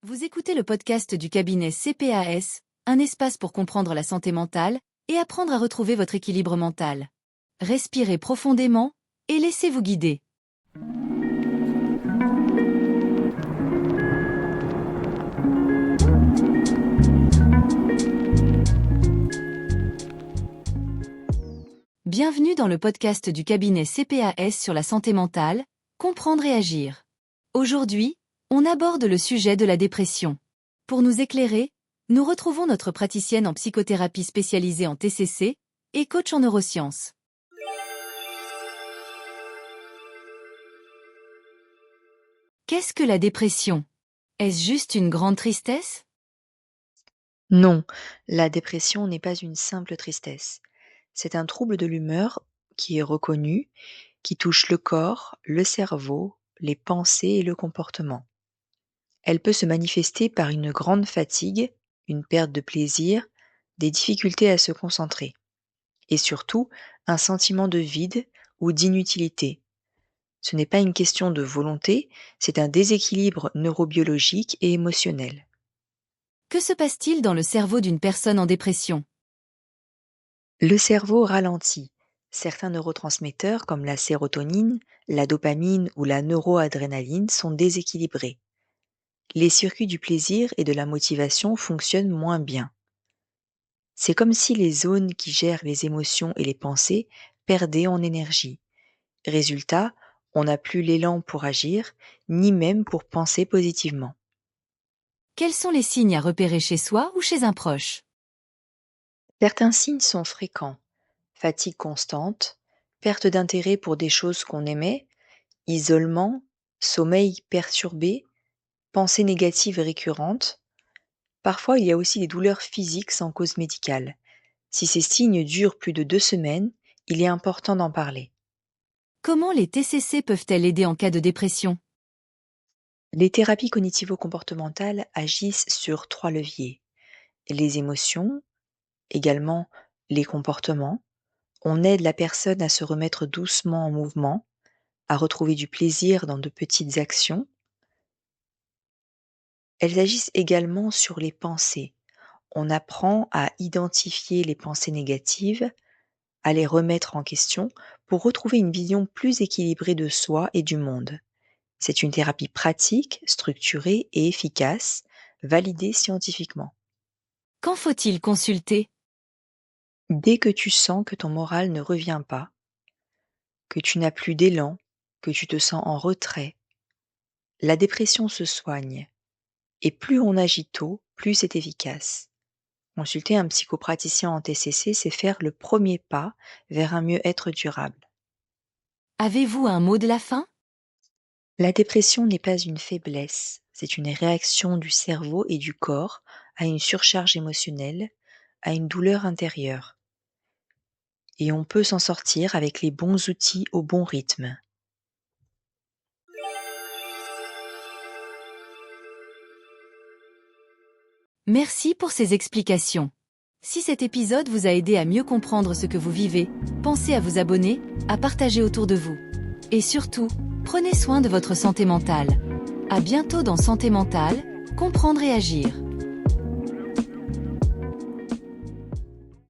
Vous écoutez le podcast du cabinet CPAS, un espace pour comprendre la santé mentale et apprendre à retrouver votre équilibre mental. Respirez profondément et laissez-vous guider. Bienvenue dans le podcast du cabinet CPAS sur la santé mentale, comprendre et agir. Aujourd'hui, on aborde le sujet de la dépression. Pour nous éclairer, nous retrouvons notre praticienne en psychothérapie spécialisée en TCC et coach en neurosciences. Qu'est-ce que la dépression? Est-ce juste une grande tristesse? Non, la dépression n'est pas une simple tristesse. C'est un trouble de l'humeur qui est reconnu, qui touche le corps, le cerveau, les pensées et le comportement. Elle peut se manifester par une grande fatigue, une perte de plaisir, des difficultés à se concentrer, et surtout un sentiment de vide ou d'inutilité. Ce n'est pas une question de volonté, c'est un déséquilibre neurobiologique et émotionnel. Que se passe-t-il dans le cerveau d'une personne en dépression? Le cerveau ralentit. Certains neurotransmetteurs comme la sérotonine, la dopamine ou la neuroadrénaline sont déséquilibrés. Les circuits du plaisir et de la motivation fonctionnent moins bien. C'est comme si les zones qui gèrent les émotions et les pensées perdaient en énergie. Résultat, on n'a plus l'élan pour agir, ni même pour penser positivement. Quels sont les signes à repérer chez soi ou chez un proche? Certains signes sont fréquents. Fatigue constante, perte d'intérêt pour des choses qu'on aimait, isolement, sommeil perturbé, pensées négatives récurrentes. Parfois, il y a aussi des douleurs physiques sans cause médicale. Si ces signes durent plus de 2 semaines, il est important d'en parler. Comment les TCC peuvent-elles aider en cas de dépression? Les thérapies cognitivo-comportementales agissent sur 3 leviers. Les émotions, également les comportements. On aide la personne à se remettre doucement en mouvement, à retrouver du plaisir dans de petites actions. Elles agissent également sur les pensées. On apprend à identifier les pensées négatives, à les remettre en question pour retrouver une vision plus équilibrée de soi et du monde. C'est une thérapie pratique, structurée et efficace, validée scientifiquement. Quand faut-il consulter? Dès que tu sens que ton moral ne revient pas, que tu n'as plus d'élan, que tu te sens en retrait, la dépression se soigne. Et plus on agit tôt, plus c'est efficace. Consulter un psychopraticien en TCC, c'est faire le premier pas vers un mieux-être durable. Avez-vous un mot de la fin? La dépression n'est pas une faiblesse, c'est une réaction du cerveau et du corps à une surcharge émotionnelle, à une douleur intérieure. Et on peut s'en sortir avec les bons outils au bon rythme. Merci pour ces explications. Si cet épisode vous a aidé à mieux comprendre ce que vous vivez, pensez à vous abonner, à partager autour de vous. Et surtout, prenez soin de votre santé mentale. À bientôt dans Santé mentale, comprendre et agir.